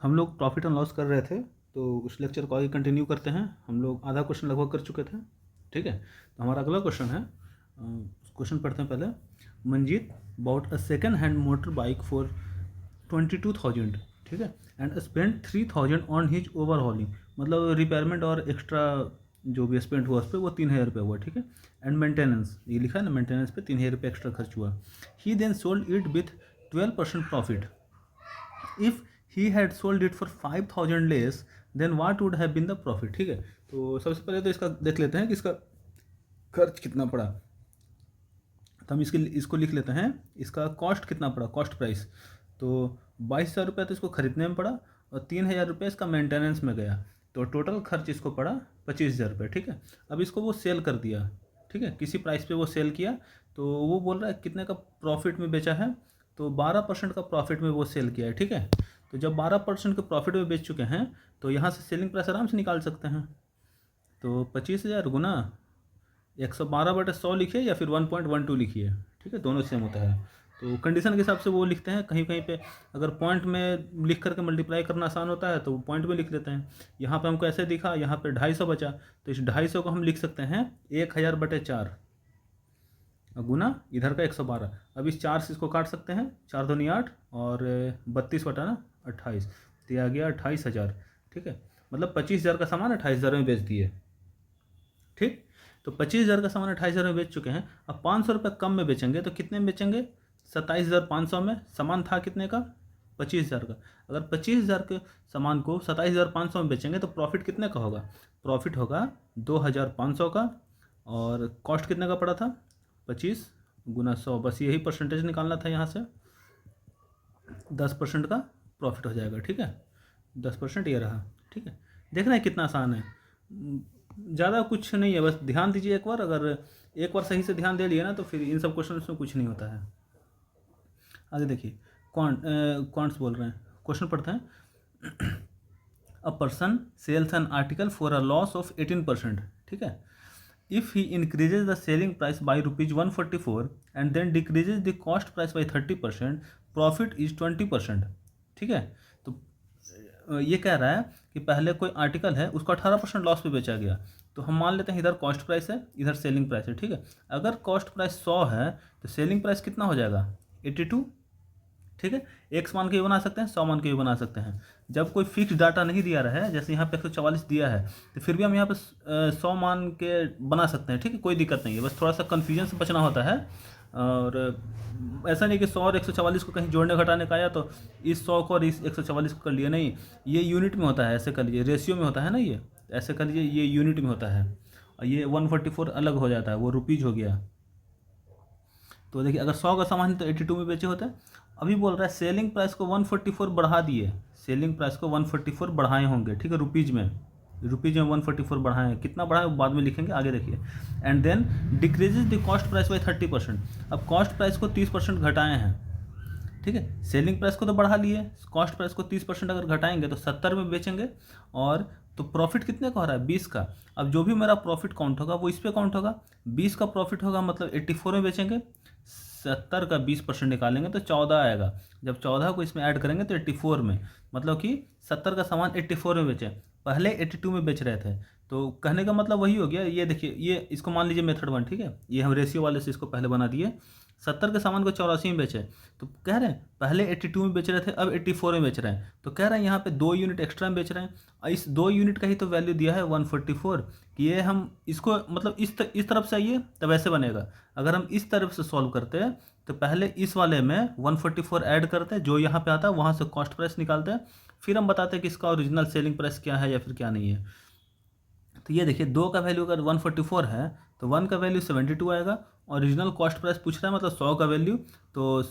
हम लोग profit and loss कर रहे थे, तो उस लेक्चर को आगे कंटिन्यू करते हैं। हम लोग आधा क्वेश्चन लगभग कर चुके थे। ठीक है, तो हमारा अगला क्वेश्चन है, क्वेश्चन पढ़ते हैं पहले। Manjeet bought a second hand motor bike for 22,000, ठीक है, and spend 3,000 on his overhauling, मतलब रिपेयरमेंट और एक्स्ट्रा जो भी स्पेंड हुआ उस पर वो 3,000 रुपये हुआ। ठीक है, एंड मेंटेनेंस, ये लिखा है ना, मेंटेनेंस पे 3,000 रुपये एक्स्ट्रा खर्च हुआ। He then sold it with 12% profit. If he had sold it for 5,000 less than what would have been the profit. ठीक है, तो सबसे पहले तो इसका देख लेते हैं कि इसका खर्च कितना पड़ा। तो हम इसको लिख लेते हैं, इसका कॉस्ट कितना पड़ा, कॉस्ट प्राइस। तो 22,000 रुपये तो इसको खरीदने में पड़ा और 3,000 रुपये इसका मेंटेनेंस में गया, तो टोटल खर्च इसको पड़ा 25,000 रुपये। ठीक है, अब इसको वो सेल कर दिया, ठीक है, किसी प्राइस पे वो सेल किया, तो वो बोल रहा है कितने का प्रॉफिट में बेचा है, तो 12% का प्रॉफिट में वो सेल किया है। ठीक है, तो जब 12% के प्रॉफिट में बेच चुके हैं तो यहाँ से सेलिंग प्राइस आराम से निकाल सकते हैं। तो 25,000 गुना 112/100 लिखिए या फिर 1.12 लिखिए। ठीक है, दोनों सेम होता है। तो कंडीशन के हिसाब से वो लिखते हैं, कहीं कहीं पे अगर पॉइंट में लिख करके मल्टीप्लाई करना आसान होता है तो पॉइंट में लिख लेते हैं। यहाँ पे हमको ऐसे दिखा, यहाँ पे 250 बचा, तो इस 250 को हम लिख सकते हैं 1,000/4 गुना इधर का 112। अब इस 4 से इसको काट सकते हैं, 4 दूनी 8 और 32/28, तो ये आ गया 28,000। ठीक है, मतलब 25,000 का सामान 28,000 में बेच दिए। ठीक, तो 25,000 का सामान 28,000 में बेच चुके हैं। अब 500 रुपये कम में बेचेंगे तो कितने में बेचेंगे, 27,500 में। सामान था कितने का, 25,000 का। अगर 25,000 के सामान को 27,500 में बेचेंगे तो प्रॉफिट कितने का होगा, प्रॉफिट होगा 2,500 का। और कॉस्ट कितने का पड़ा था, 25 गुना 100, बस यही परसेंटेज निकालना था, यहाँ से 10% का प्रॉफिट हो जाएगा। ठीक है, 10% ये रहा। ठीक है, देखना है कितना आसान है, ज़्यादा कुछ नहीं है, बस ध्यान दीजिए एक बार। अगर एक बार सही से ध्यान दे लिया ना तो फिर इन सब क्वेश्चन में कुछ नहीं होता है। आगे देखिए, क्वांट्स बोल रहे हैं, क्वेश्चन पढ़ते हैं। A person sells an article for a loss of 18%। ठीक है, if he increases the selling price by ₹144 and then decreases the cost price by 30%, profit is 20%। ठीक है, तो ये कह रहा है कि पहले कोई आर्टिकल है उसको 18% लॉस पे बेचा गया, तो हम मान लेते हैं इधर कॉस्ट प्राइस है, इधर सेलिंग प्राइस है। ठीक है, अगर कॉस्ट प्राइस 100 है तो सेलिंग प्राइस कितना हो जाएगा, 82। ठीक है, एक्स मान के भी बना सकते हैं, 100 मान के भी बना सकते हैं। जब कोई फिक्स डाटा नहीं दिया रहा है, जैसे यहाँ पे 144 दिया है, तो फिर भी हम यहाँ पे 100 मान के बना सकते हैं। ठीक है, कोई दिक्कत नहीं है, बस थोड़ा सा कन्फ्यूजन से बचना होता है। और ऐसा नहीं कि 100 और 144 को कहीं जोड़ने घटाने का आया तो इस 100 को और इस 144 को कर लिया, नहीं, ये यूनिट में होता है, ऐसे कर लीजिए, रेशियो में होता है ना, ये ऐसे कर लीजिए, ये यूनिट में होता है। और ये 144 अलग हो जाता है, वो रुपीज़ हो गया। तो देखिए, अगर 100 का सामान है तो 82 में बेचे होते हैं। अभी बोल रहा है सेलिंग प्राइस को 144 बढ़ा दिए, सेलिंग प्राइस को 144 बढ़ाए होंगे। ठीक है, रुपीज़ में 144 बढ़ाए हैं, कितना बढ़ाए वो बाद में लिखेंगे, आगे देखिए। And then decreases the cost price by 30%। अब कॉस्ट प्राइस को 30% घटाए हैं। ठीक है, सेलिंग प्राइस को तो बढ़ा लिए, कॉस्ट प्राइस को 30% अगर घटाएंगे तो 70 में बेचेंगे। और तो प्रॉफिट कितने का हो रहा है, 20 का। अब जो भी मेरा प्रॉफिट काउंट होगा वो इस पर काउंट होगा, 20 का प्रॉफिट होगा, मतलब 84 में बेचेंगे। 70 का 20% निकालेंगे तो 14 आएगा, जब 14 को इसमें ऐड करेंगे तो 84 में, मतलब कि 70 का सामान 84 में बेचे, पहले 82 में बेच रहे थे। तो कहने का मतलब वही हो गया। ये देखिए, ये इसको मान लीजिए मेथड 1। ठीक है, ये हम रेशियो वाले से इसको पहले बना दिए। 70 के सामान को 84 में बेचे, तो कह रहे हैं पहले 82 में बेच रहे थे, अब 84 में बेच रहे हैं, तो कह रहे हैं यहाँ पे 2 यूनिट एक्स्ट्रा में बेच रहे हैं। और इस 2 यूनिट का ही तो वैल्यू दिया है 144, कि ये हम इसको मतलब इस तरफ से आइए तब ऐसे बनेगा। अगर हम इस तरफ से सॉल्व करते हैं तो पहले इस वाले में 144 ऐड करते हैं, जो यहाँ पे आता है वहाँ से कॉस्ट प्राइस निकालते हैं, फिर हम बताते हैं कि इसका ओरिजिनल सेलिंग प्राइस क्या है या फिर क्या नहीं है। तो ये देखिए, 2 का वैल्यू अगर 144 है तो 1 का वैल्यू 72 आएगा। ओरिजिनल कॉस्ट प्राइस पूछ रहा है, मतलब 100 का वैल्यू, तो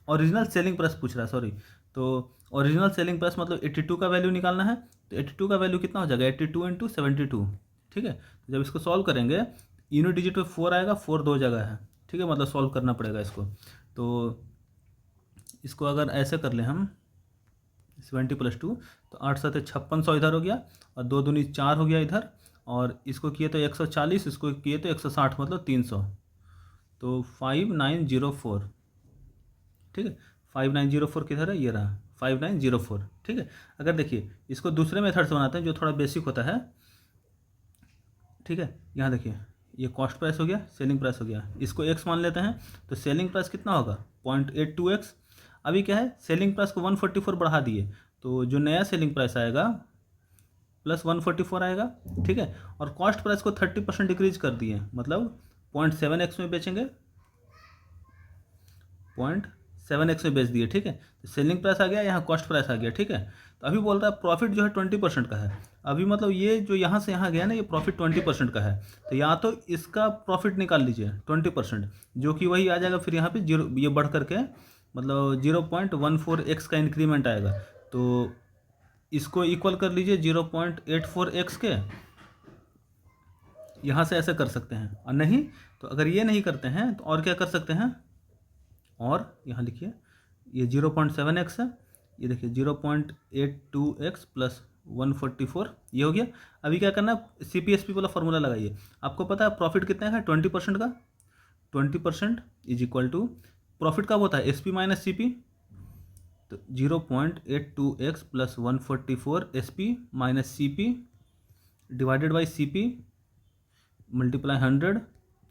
ओरिजिनल सेलिंग प्राइस पूछ रहा है, सॉरी, तो ओरिजिनल सेलिंग प्राइस मतलब 82 का वैल्यू निकालना है। तो 82 का वैल्यू कितना हो जाएगा, 82 × 72। ठीक है, तो जब इसको सॉल्व करेंगे, यूनिट डिजिट में 4 आएगा, 4 2 जगह है। ठीक है, मतलब सॉल्व करना पड़ेगा इसको। तो इसको अगर ऐसे कर लें हम, 70 + 2, तो 8 7 5600 इधर हो गया, और 2 दूनी 4 हो गया इधर, और इसको किए तो 140, इसको किए तो 160, मतलब 300, तो 5904। ठीक है, 5904 किधर है, ये रहा 5904, ठीक है। अगर देखिए इसको दूसरे मेथड से बनाते हैं जो थोड़ा बेसिक होता है, ठीक है। यहाँ देखिए ये कॉस्ट प्राइस हो गया, सेलिंग प्राइस हो गया, इसको एक्स मान लेते हैं, तो सेलिंग प्राइस कितना होगा 0.82x। अभी क्या है, सेलिंग प्राइस को 144 बढ़ा दिए, तो जो नया सेलिंग प्राइस आएगा प्लस 144 आएगा, ठीक है। और कॉस्ट प्राइस को 30% डिक्रीज कर दिए, मतलब 0.7x में बेचेंगे, 0.7x में बेच दिए, ठीक है। तो सेलिंग प्राइस आ गया, यहाँ कॉस्ट प्राइस आ गया, ठीक है। तो अभी बोल रहा है प्रॉफिट जो है 20% का है। अभी मतलब ये जो यहाँ से यहाँ गया ना, ये प्रॉफिट 20% का है, तो या तो इसका प्रॉफिट निकाल लीजिए 20%, जो कि वही आ जाएगा, फिर यहाँ पे जीरो ये बढ़ करके मतलब 0.14x का इंक्रीमेंट आएगा, तो इसको इक्वल कर लीजिए 0.84x के। यहाँ से ऐसे कर सकते हैं, और नहीं तो अगर ये नहीं करते हैं तो और क्या कर सकते हैं, और यहाँ लिखिए ये 0.7x है, ये देखिए 0.82x प्लस 144, ये हो गया। अभी क्या करना है, CPSP वाला फॉर्मूला लगाइए। आपको पता है प्रॉफिट कितने का है, 20% का, 20% इज इक्वल टू प्रॉफिट कब होता है, SP माइनस CP, तो 0.82x plus 144 SP minus CP divided by CP multiply 100,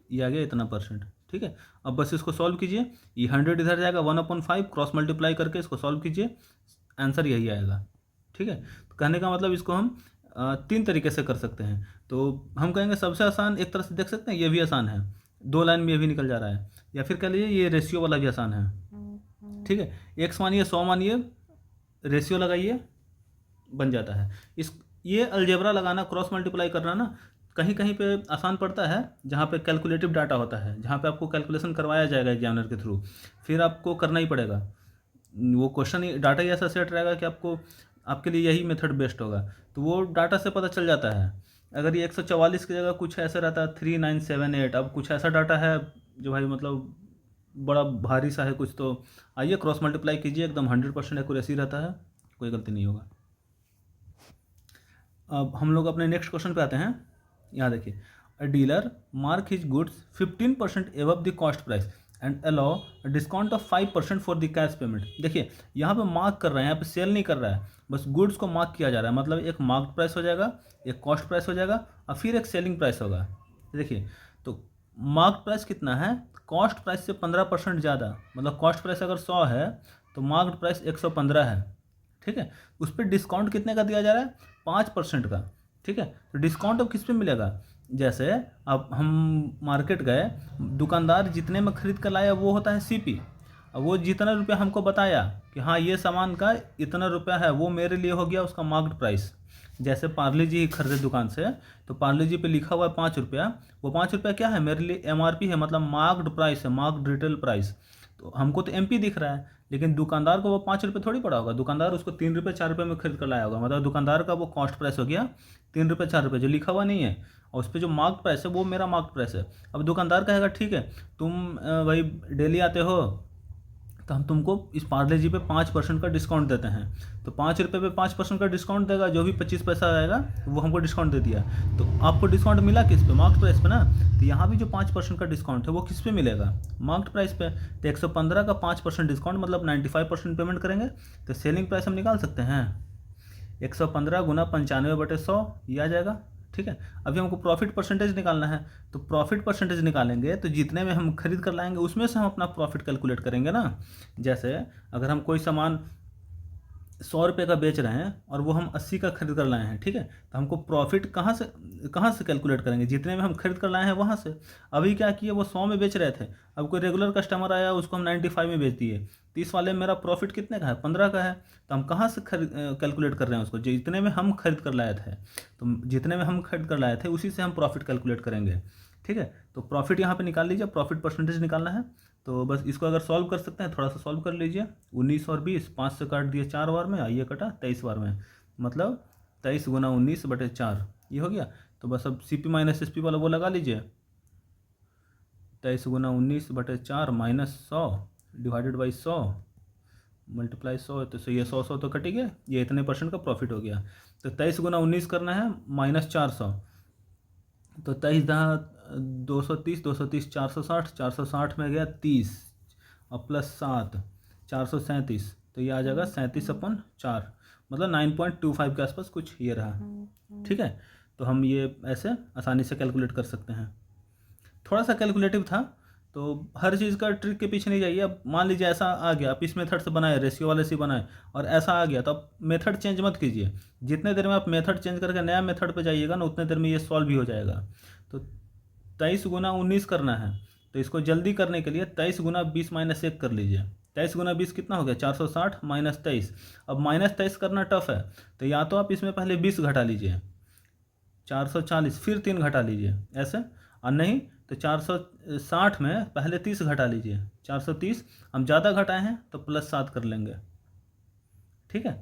ये आ गया इतना %, ठीक है। अब बस इसको सॉल्व कीजिए, ये 100 इधर जाएगा, 1/5 क्रॉस मल्टीप्लाई करके इसको सॉल्व कीजिए, आंसर यही आएगा, ठीक है। तो कहने का मतलब इसको हम 3 तरीके से कर सकते हैं। तो हम कहेंगे सबसे आसान, एक तरह से देख सकते हैं ये भी आसान है, 2 लाइन में ये भी निकल जा रहा है, या फिर कह लीजिए ये रेशियो वाला भी आसान है, ठीक है। x मानिए 100 मानिए, रेशियो लगाइए, बन जाता है। इस ये अलजेब्रा लगाना, क्रॉस मल्टीप्लाई करना ना कहीं कहीं पे आसान पड़ता है, जहाँ पे कैलकुलेटिव डाटा होता है, जहाँ पे आपको कैलकुलेशन करवाया जाएगा एग्जामिनर के थ्रू, फिर आपको करना ही पड़ेगा। वो क्वेश्चन डाटा ही ऐसा सेट रहेगा कि आपको, आपके लिए यही मेथड बेस्ट होगा, तो वो डाटा से पता चल जाता है। अगर ये 144 की जगह कुछ ऐसा रहता है 3978, अब कुछ ऐसा डाटा है जो भाई मतलब बड़ा भारी सा है कुछ, तो आइए क्रॉस मल्टीप्लाई कीजिए, एकदम 100% एक्यूरेसी रहता है, कोई गलती नहीं होगा। अब हम लोग अपने नेक्स्ट क्वेश्चन पे आते हैं। यहाँ देखिए, अ dealer mark his goods 15% above the cost price and allow discount of 5% for the cash payment. देखिए यहाँ पे मार्क कर रहे हैं, यहाँ पे सेल नहीं कर रहा है, बस गुड्स को मार्क किया जा रहा है, मतलब एक मार्क प्राइस हो जाएगा, एक कॉस्ट प्राइस हो जाएगा, और फिर एक सेलिंग प्राइस होगा। देखिए तो मार्क प्राइस कितना है, कॉस्ट प्राइस से 15% ज़्यादा, मतलब कॉस्ट प्राइस अगर 100 है तो मार्क प्राइस 115 है, ठीक है। उस पर डिस्काउंट कितने का दिया जा रहा है, 5% का, ठीक है। तो डिस्काउंट अब किस पे मिलेगा, जैसे अब हम मार्केट गए, दुकानदार जितने में खरीद कर लाया वो होता है CP, अब वो जितना रुपया हमको बताया कि हाँ ये सामान का इतना रुपया है, वो मेरे लिए हो गया उसका मार्केट प्राइस। जैसे पार्ले जी खरीदे दुकान से, तो पार्ले जी पे लिखा हुआ है 5 रुपया, वो 5 रुपया क्या है, मेरे लिए MRP है, मतलब मार्क्ड प्राइस है, मार्क्ड रिटेल प्राइस। तो हमको तो MP दिख रहा है, लेकिन दुकानदार को वो 5 रुपये थोड़ी पड़ा होगा, दुकानदार उसको 3 रुपये 4 रुपये में खरीद कर लाया होगा, मतलब दुकानदार का वो कॉस्ट प्राइस हो गया 3 रुपये 4 रुपये, जो लिखा हुआ नहीं है, और उस पर जो मार्क प्राइस है वो मेरा मार्क प्राइस है। अब दुकानदार कहेगा ठीक है, तुम भाई डेली आते हो, तो हम तुमको इस पार्ले जी पे 5% का डिस्काउंट देते हैं, तो 5 रुपये पे 5% का डिस्काउंट देगा, जो भी 25 पैसा आएगा वो हमको डिस्काउंट दे दिया, तो आपको डिस्काउंट मिला किस पे, मार्केट प्राइस पे ना। तो यहाँ भी जो 5% का डिस्काउंट है वो किस पे मिलेगा, मार्केट प्राइस पे। तो 115 का 5% डिस्काउंट मतलब 95% पेमेंट करेंगे, तो सेलिंग प्राइस हम निकाल सकते हैं, 115 गुना 95/100, ये आ जाएगा, ठीक है। अभी हमको प्रॉफिट परसेंटेज निकालना है, तो प्रॉफिट परसेंटेज निकालेंगे तो जितने में हम खरीद कर लाएंगे उसमें से हम अपना प्रॉफिट कैलकुलेट करेंगे ना। जैसे अगर हम कोई सामान 100 रुपये का बेच रहे हैं और वो हम 80 का खरीद कर लाए हैं, ठीक है, तो हमको प्रॉफिट कहाँ से कैलकुलेट करेंगे, जितने में हम खरीद कर लाए हैं वहाँ से। अभी क्या किए, वो 100 में बेच रहे थे, अब कोई रेगुलर कस्टमर आया उसको हम 95 में बेच दिए, तो इस वाले में मेरा प्रॉफिट कितने का है, 15 का है, तो हम कहाँ से कैलकुलेट कर रहे हैं उसको, जितने में हम खरीद कर लाए थे, तो जितने में हम खरीद कर लाए थे उसी से हम प्रॉफिट कैलकुलेट करेंगे, ठीक है। तो प्रॉफिट यहाँ पे निकाल लीजिए, प्रॉफिट परसेंटेज निकालना है, तो बस इसको अगर सॉल्व कर सकते हैं थोड़ा सा सॉल्व कर लीजिए। 19 और 20 5 से काट दिए 4 बार में, आइए कटा 23 बार में, मतलब 23 गुना 19/4, ये हो गया। तो बस अब CP माइनस SP वाला वो लगा लीजिए, 23 गुना 19/4 माइनस 100 डिवाइडेड बाई 100 मल्टीप्लाई 100, तो ये 100 तो कट गया, ये इतने % का प्रॉफिट हो गया। तो 23 गुना 19 करना है माइनस 400, तो 23 230 460 460 में गया 30 और प्लस 7 437, तो ये आ जाएगा 37/4, मतलब 9.25 के आसपास कुछ ये रहा। ठीक है, तो हम ये ऐसे आसानी से कैलकुलेट कर सकते हैं। थोड़ा सा कैलकुलेटिव था, तो हर चीज़ का ट्रिक के पीछे नहीं जाइए। अब मान लीजिए ऐसा आ गया, आप इस मेथड से बनाए, रेशियो वाले से बनाए, और ऐसा आ गया, तो आप मेथड चेंज मत कीजिए। जितने देर में आप मेथड चेंज करके नया मेथड पे जाइएगा ना, उतने देर में ये सॉल्व भी हो जाएगा। तो 23 गुना 19 करना है, तो इसको जल्दी करने के लिए 23 गुना 20 माइनस 1 कर लीजिए। 23 गुना 20 कितना हो गया, 460 माइनस 23। अब माइनस 23 करना टफ है, तो या तो आप इसमें पहले 20 घटा लीजिए, 440, फिर 3 घटा लीजिए ऐसे, और नहीं तो 460 में पहले 30 घटा लीजिए, 430। हम ज़्यादा घटाए हैं तो +7 कर लेंगे। ठीक है,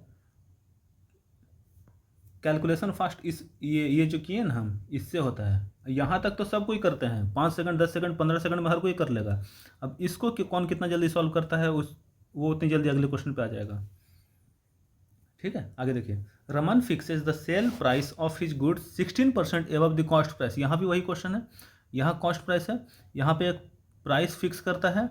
कैलकुलेशन फास्ट इस ये जो किए ना हम, इससे होता है। यहाँ तक तो सब कोई करते हैं, 5 सेकंड 10 सेकंड 15 सेकंड में हर कोई कर लेगा। अब इसको कौन कितना जल्दी सॉल्व करता है, वो उतनी जल्दी अगले क्वेश्चन पे आ जाएगा। ठीक है, आगे देखिए, Raman fixes the sale price of his goods 16% above the cost price. यहाँ भी वही क्वेश्चन है, यहाँ कॉस्ट प्राइस है, यहाँ पे एक प्राइस फिक्स करता है,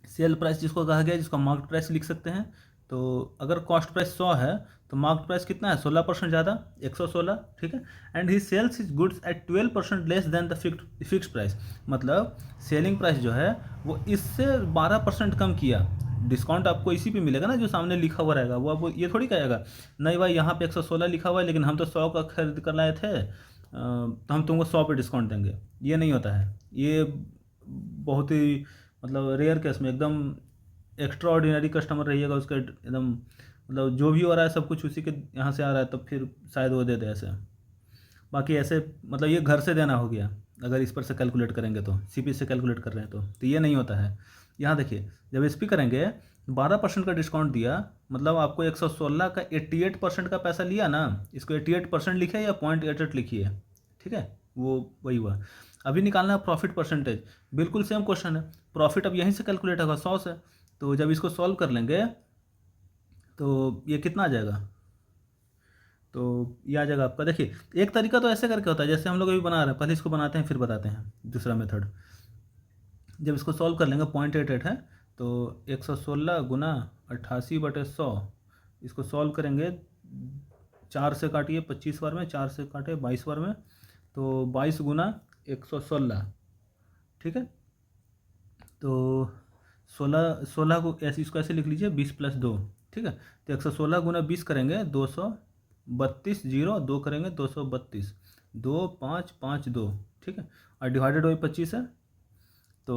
सेल प्राइस जिसको कहा गया है, जिसको मार्केट प्राइस लिख सकते हैं। तो अगर कॉस्ट प्राइस 100 है तो मार्केट प्राइस कितना है, 16% ज़्यादा, 116। ठीक है, and he sales his goods at 12% less than the fix price. मतलब सेलिंग प्राइस जो है वो इससे 12% कम किया। डिस्काउंट आपको इसी पे मिलेगा ना, जो सामने लिखा हुआ रहेगा, वो आपको ये थोड़ी कहेगा नहीं भाई यहाँ पे 116 लिखा हुआ है, लेकिन हम तो 100 का खरीद कर लाए थे, तो हम तुमको 100 पे डिस्काउंट देंगे। ये नहीं होता है, ये बहुत ही मतलब रेयर केस में, एकदम एक्स्ट्रा ऑर्डिनरी कस्टमर रहिएगा, उसका एकदम मतलब जो भी हो रहा है सब कुछ उसी के यहाँ से आ रहा है, तो फिर शायद वो दे दे ऐसे। बाकी ऐसे मतलब ये घर से देना हो गया, अगर इस पर से कैलकुलेट करेंगे तो, सीपी से कैलकुलेट कर रहे हैं तो ये नहीं होता है। यहाँ देखिए, जब एसपी करेंगे 12% का डिस्काउंट दिया, मतलब आपको 116 का 88% का पैसा लिया ना, इसको 88% लिखे या 0.88 लिखिए। ठीक है, वो वही हुआ। अभी निकालना है प्रॉफिट परसेंटेज, बिल्कुल सेम क्वेश्चन है। प्रॉफिट अब यहीं से कैलकुलेट होगा 100 से, तो जब इसको सॉल्व कर लेंगे तो ये कितना आ जाएगा, तो ये आ जाएगा आपका। देखिए, एक तरीका तो ऐसे करके होता है, जैसे हम लोग अभी बना रहे हैं, पहले इसको बनाते हैं फिर बताते हैं दूसरा मेथड। जब इसको सॉल्व कर लेंगे, 0.88 है, तो 116 गुना 88/100, इसको सॉल्व करेंगे, 4 से काटिए 25 बार में, 4 से काटे 22 बार में, तो 22 गुना 116। ठीक है, तो 16 को ऐसे, इसको ऐसे लिख लीजिए, 20 + 2। ठीक है, तो 116 गुना 20 करेंगे 232, 0 2 करेंगे 232, 2 5 5 2। ठीक है, और डिवाइडेड बाई 25 है, तो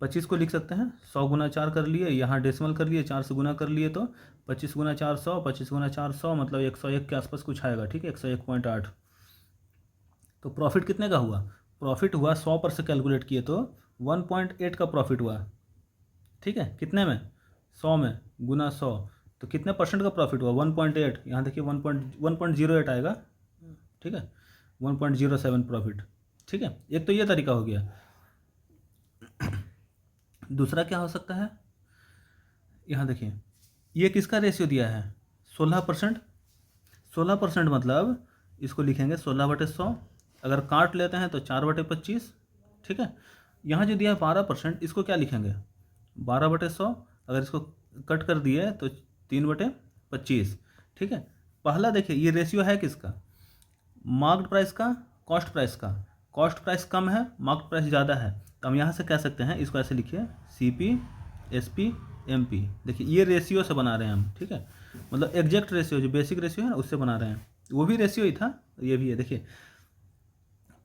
25 को लिख सकते हैं 100 गुना 4 कर लिए, यहाँ डेसिमल कर लिए, 4 से गुना कर लिए, तो 25 गुना 4 100, 25 गुना 4 100, मतलब 101 के आसपास कुछ आएगा। ठीक है, 101.8। तो प्रॉफिट कितने का हुआ, प्रॉफिट हुआ 100 पर से कैलकुलेट किए तो 1.8 का प्रॉफिट हुआ। ठीक है, कितने में, 100 में, गुना 100, तो कितने परसेंट का प्रॉफिट हुआ, 1.8। यहाँ देखिए 1.08 आएगा। ठीक है, 1.07 प्रॉफिट। ठीक है, एक तो ये तरीका हो गया। दूसरा क्या हो सकता है, यहाँ देखिए, ये किसका रेशियो दिया है, 16%। 16% मतलब इसको लिखेंगे 16/100, अगर काट लेते हैं तो 4/25। ठीक है, यहाँ जो दिया है 12%, इसको क्या लिखेंगे, 12/100, अगर इसको कट कर दिए तो 3/25। ठीक है, पहला देखिए ये रेशियो है किसका, मार्केट प्राइस का, कॉस्ट प्राइस का। कॉस्ट प्राइस कम है, मार्केट प्राइस ज़्यादा है, तो हम यहाँ से कह सकते हैं, इसको ऐसे लिखिए, CP SP MP। देखिए ये रेशियो से बना रहे हैं हम। ठीक है, मतलब एग्जैक्ट रेशियो, जो बेसिक रेशियो है ना, उससे बना रहे हैं। वो भी रेशियो ही था, ये भी है। देखिए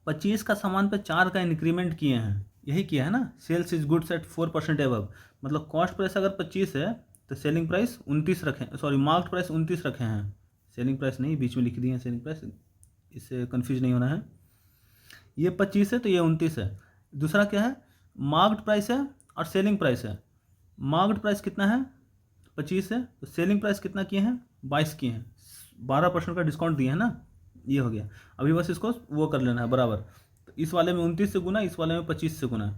25 का सामान पे 4 का इंक्रीमेंट किए हैं, यही किया है ना, sells is goods at 4% above. मतलब कॉस्ट प्राइस अगर 25 है तो सेलिंग प्राइस 29 रखे, सॉरी मार्केट प्राइस 29 रखे हैं, सेलिंग प्राइस नहीं, बीच में लिख दिए हैं सेलिंग प्राइस, इससे कन्फ्यूज नहीं होना है। ये 25 है तो ये 29 है। दूसरा क्या है, मार्केट प्राइस है और सेलिंग प्राइस है। मार्केट प्राइस कितना है, 25 है, तो सेलिंग प्राइस कितना किए हैं, 22 किए हैं, 12% का डिस्काउंट दिए हैं ना, ये हो गया। अभी बस इसको वो कर लेना है बराबर, तो इस वाले में 29 से गुना, इस वाले में 25 से गुना।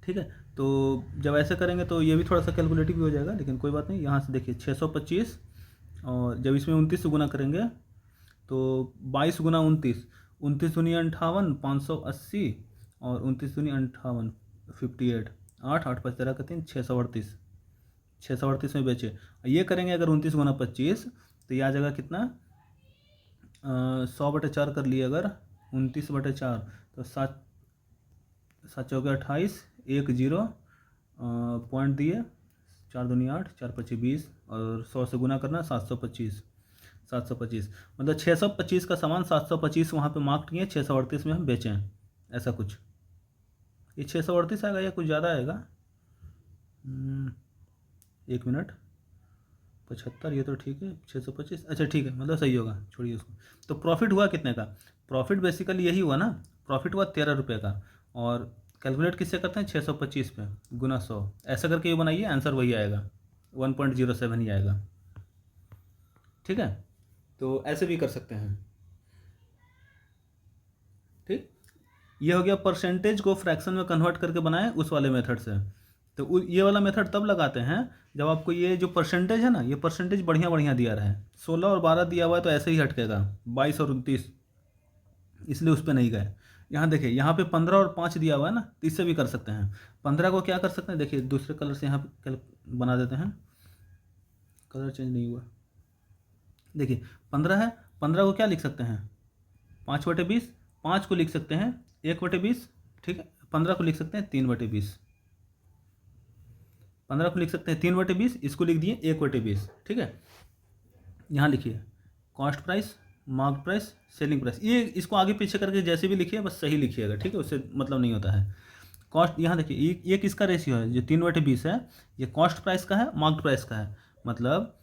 ठीक है, तो जब ऐसे करेंगे तो ये भी थोड़ा सा कैलकुलेटिव भी हो जाएगा, लेकिन कोई बात नहीं। यहाँ से देखिए 625, और जब इसमें 29 से गुना करेंगे तो 22 गुना 29, 29 दूनी 58, 580, और 29 दूनी 58, 58, 8 8 5 13 का 3, 638। 638 में बेचे। ये करेंगे अगर 29 गुना 25 तो ये आ जाएगा कितना, 100/4 कर लिए अगर 29/4 तो 7×7 = 28, 1 0 पॉइंट दिए, 4 दूनी 8, 4 5 20 और 100 से गुना करना 725 मतलब 625 का सामान 725 वहाँ पे मार्क किए, 638 में हम बेचें, ऐसा कुछ। ये 638 आएगा या कुछ ज़्यादा आएगा, 1 मिनट, 75 ये तो ठीक है, 625 अच्छा ठीक है, मतलब सही होगा, छोड़िए उसको। तो प्रॉफिट हुआ कितने का, प्रॉफिट बेसिकली यही हुआ ना, प्रॉफिट हुआ 13 रुपये का। और कैलकुलेट किससे करते हैं, 625 पे गुना 100, ऐसा करके ये बनाइए, आंसर वही आएगा, 1.07 ही आएगा। ठीक है, तो ऐसे भी कर सकते हैं। ठीक, ये हो गया परसेंटेज को फ्रैक्शन में कन्वर्ट करके बनाए उस वाले मेथड से। तो ये वाला मेथड तब लगाते हैं जब आपको ये जो परसेंटेज है ना, ये परसेंटेज बढ़िया बढ़िया दिया रहा है, 16 और 12 दिया हुआ है तो ऐसे ही हटकेगा, 22 और 29, इसलिए उस पर नहीं गए। यहाँ देखिए, यहाँ पे 15 और 5 दिया हुआ है ना, तो इससे भी कर सकते हैं। 15 को क्या कर सकते हैं, देखिए दूसरे कलर से यहाँ पे बना देते हैं, कलर चेंज नहीं हुआ, देखिए 15 है, 15 को क्या लिख सकते हैं, 5/20, 5 को लिख सकते हैं 1/20, ठीक है, 15 को लिख सकते हैं 3/20, 15 को लिख सकते हैं 3/20, इसको लिख दिए 1/20, ठीक है। यहाँ लिखिए cost price, market price, selling price, ये इसको आगे पीछे करके जैसे भी लिखिए बस सही लिखिएगा, ठीक है, उससे मतलब नहीं होता है। कॉस्ट, यहाँ देखिए ये किसका रेशियो है, जो 3/20 है, ये कॉस्ट प्राइस का है, मार्केट प्राइस का है, मतलब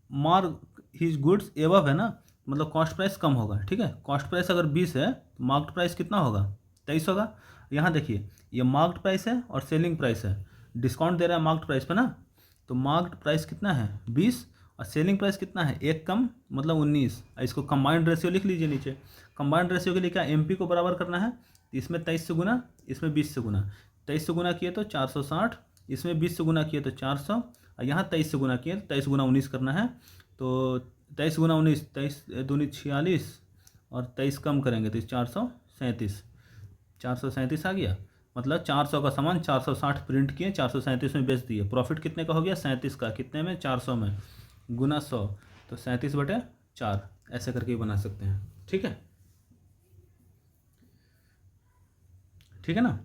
मार्क हिज गुड्स एबव है ना, मतलब कॉस्ट प्राइस कम होगा, ठीक है। कॉस्ट प्राइस अगर 20 है तो मार्केट प्राइस कितना होगा, 23 होगा। यहाँ देखिए ये मार्केट प्राइस है और सेलिंग प्राइस है, डिस्काउंट दे रहा है मार्केट प्राइस पे ना, तो मार्केट प्राइस कितना है 20 और सेलिंग प्राइस कितना है, एक कम मतलब 19। इसको कंबाइंड रेशियो लिख लीजिए नीचे। कंबाइंड रेशियो के लिए क्या, एमपी को बराबर करना है, इसमें 23 से गुना, इसमें 20 से गुना, 23 से गुना किए तो 460, इसमें 20 से गुना किए तो 400, और यहाँ 23 से गुना किए तो 23 गुना 19 करना है, तो 23 गुना 19, 23 दूनी 46 और 23 कम करेंगे तो 437, 437 आ गया, मतलब 400 का सामान 460 प्रिंट किए, 437 में बेच दिए। प्रॉफिट कितने का हो गया, 37 का, कितने में, 400 में, गुना 100 तो 37/4, ऐसे करके बना सकते हैं। ठीक है, ठीक है ना।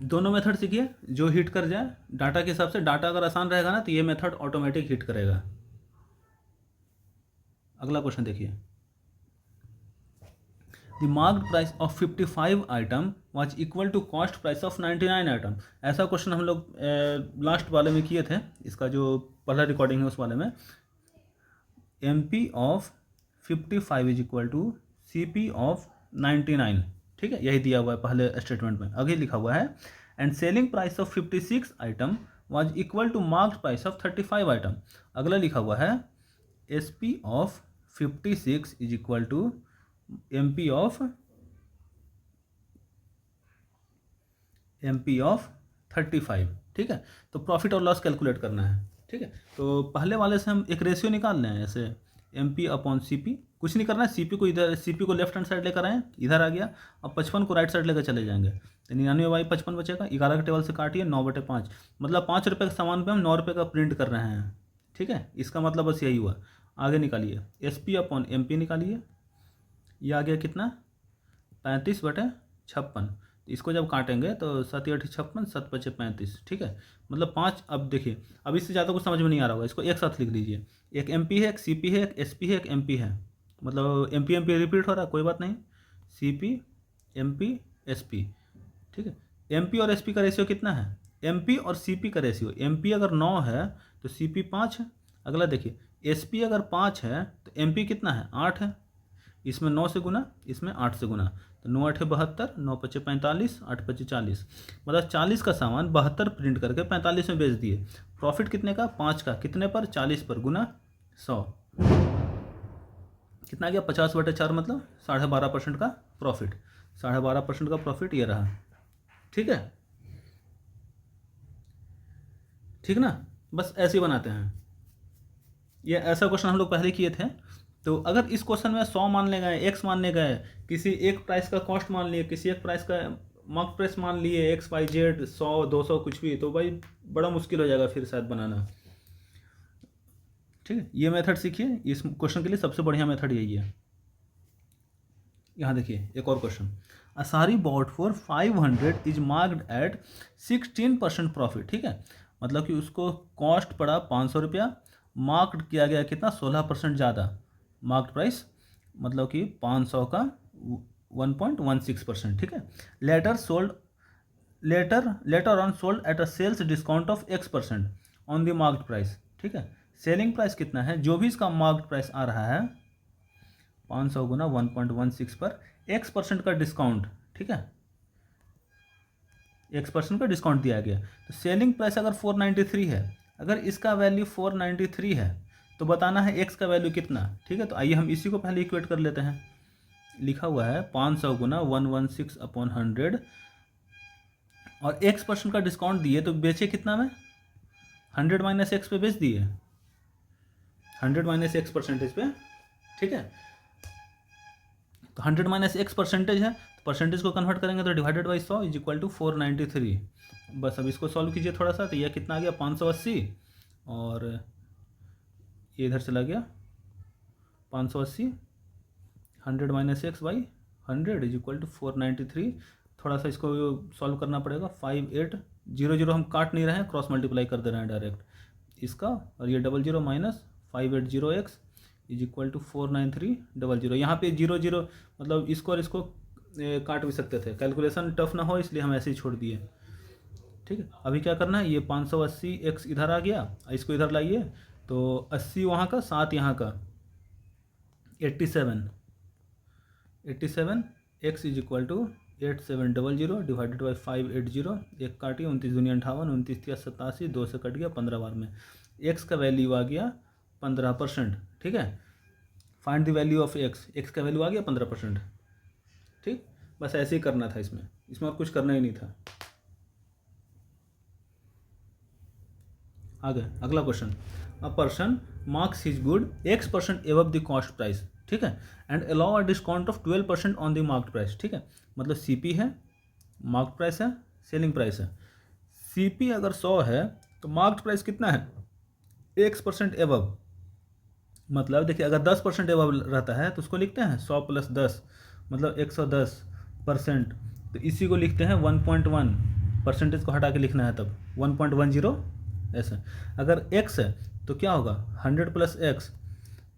दोनों मेथड सीखिए, जो हिट कर जाए डाटा के हिसाब से, डाटा अगर आसान रहेगा ना तो ये मेथड ऑटोमेटिक हिट करेगा। अगला क्वेश्चन देखिए, the marked price of 55 item was equal to cost price of 99 item. ऐसा क्वेश्चन हम लोग लास्ट वाले में किए थे, इसका जो पहला रिकॉर्डिंग है उस वाले में। M P of 55 is equal to C P of 99, ठीक है, यही दिया हुआ है पहले स्टेटमेंट में। आगे लिखा हुआ है and selling price of 56 item was equal to marked price of 35 item. अगला लिखा हुआ है S P of 56 is equal to M P of 35, ठीक है। तो प्रॉफिट और लॉस कैलकुलेट करना है, ठीक है। तो पहले वाले से हम एक रेशियो निकाल लें, ऐसे M P upon C P, कुछ नहीं करना है, सी पी को इधर, सी पी को लेफ्ट हैंड साइड लेकर आए, इधर आ गया। अब 55 को राइट साइड लेकर चले जाएंगे तो 99/55 बचेगा, 11 के टेबल से काटिए, 9/5, मतलब 5 रुपये के सामान पे हम 9 रुपये का प्रिंट कर रहे हैं, ठीक है। इसका मतलब बस यही हुआ। आगे निकालिए S P upon M P निकालिए, ये आ गया कितना, 35/56। इसको जब काटेंगे तो 7 8 56, 7 5 35, ठीक है, मतलब 5। अब देखिए, अब इससे ज़्यादा कुछ समझ में नहीं आ रहा होगा, इसको एक साथ लिख लीजिए, एक एम पी है, एक सी पी है, एक एस पी है, एक एम पी है, मतलब एम पी रिपीट हो रहा है, कोई बात नहीं, C P M P S P, ठीक है। एम पी और एस पी का रेशियो कितना है, एम पी और सी पी का रेशियो, एम पी अगर 9 है तो सी पी 5 है। अगला देखिए, एस पी अगर 5 है तो एम पी कितना है, 8 है, इसमें 9 से गुना, इसमें 8 से गुना, तो 9 8 72, 9 5 45, 8 5 40, मतलब 40 का सामान 72 प्रिंट करके 45 में बेच दिए। प्रॉफिट कितने का, 5 का, कितने पर, 40 पर, गुना 100, कितना आ गया, 50/4, मतलब 12.5% का प्रॉफिट, 12.5% का प्रॉफिट ये रहा, ठीक है, ठीक ना। बस ऐसे ही बनाते हैं, ये ऐसा क्वेश्चन हम लोग पहले किए थे। तो अगर इस क्वेश्चन में 100 मान ले गए, एक्स मान ले गए, किसी एक प्राइस का कॉस्ट मान लिए, किसी एक प्राइस का मार्केट प्राइस मान लिए XYZ 100 200 कुछ भी, तो भाई बड़ा मुश्किल हो जाएगा फिर शायद बनाना। ठीक है, ये मेथड सीखिए, इस क्वेश्चन के लिए सबसे बढ़िया मेथड यही है। यहाँ देखिए एक और question, a sari bought for 500 is marked at 16% profit. ठीक है, मतलब कि उसको कॉस्ट पड़ा 500 रुपया, मार्क्ड किया गया कितना 16% ज़्यादा, मार्क्ड प्राइस मतलब कि 500 का 1.16%। ठीक है, later on sold at a sales discount of X% on the marked price. ठीक है, सेलिंग प्राइस कितना है, जो भी इसका मार्क्ड प्राइस आ रहा है 500 गुना 1.16 पर X% का डिस्काउंट। ठीक है, X% का डिस्काउंट दिया गया, तो सेलिंग प्राइस अगर 493 है, अगर इसका वैल्यू 493 है तो बताना है X का वैल्यू कितना। ठीक है, तो आइए हम इसी को पहले इक्वेट कर लेते हैं। लिखा हुआ है 500 गुना 116/100 और X% का डिस्काउंट दिए तो बेचे कितना में, 100 माइनस X पे बेच दिए, 100 माइनस X परसेंटेज पे। ठीक है, तो 100 माइनस X परसेंटेज है, तो परसेंटेज को कन्वर्ट करेंगे तो divided by 100 is equal to 493। बस अब इसको सॉल्व कीजिए थोड़ा सा, तो यह कितना आ गया 580, और ये इधर चला गया 580, 100 minus X by 100 is equal to 493। थोड़ा सा इसको सॉल्व करना पड़ेगा, 5800 हम काट नहीं रहे हैं, क्रॉस मल्टीप्लाई कर दे रहे हैं डायरेक्ट इसका, और ये 00 minus 580X is equal to 49300। यहाँ पे 00 मतलब इसको और इसको काट भी सकते थे, कैलकुलेशन टफ ना हो इसलिए हम ऐसे ही छोड़ दिए। ठीक है, अभी क्या करना है, ये 580X इधर आ गया, इसको इधर लाइए, तो 80 वहाँ का 7 यहाँ का 87 X is equal to 8700 divided by 580, एक काटिए 29 दूनी 58, 29 तिया 87, 2 से कट गया 15 बार में, X का वैल्यू आ गया 15%। ठीक है, find the value of X का वैल्यू आ गया 15%। ठीक, बस ऐसे ही करना था, इसमें और कुछ करना ही नहीं था। आगे अगला question, a person marks his good X% above the cost price. ठीक है, and allow a discount of 12% on the marked price. ठीक है, मतलब CP है, मार्क्ड प्राइस है, सेलिंग प्राइस है। CP अगर 100 है तो मार्क्ड प्राइस कितना है, X% एबव, मतलब देखिए अगर 10% एबव रहता है तो उसको लिखते हैं 100 + 10 मतलब 110%, तो इसी को लिखते हैं 1.1, परसेंटेज को हटा के लिखना है तब 1.10 ऐसे। अगर X है तो क्या होगा 100 + X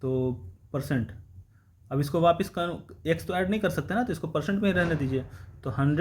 तो %। अब इसको वापस X तो ऐड नहीं कर सकते ना, तो इसको परसेंट में ही रहने दीजिए, तो 100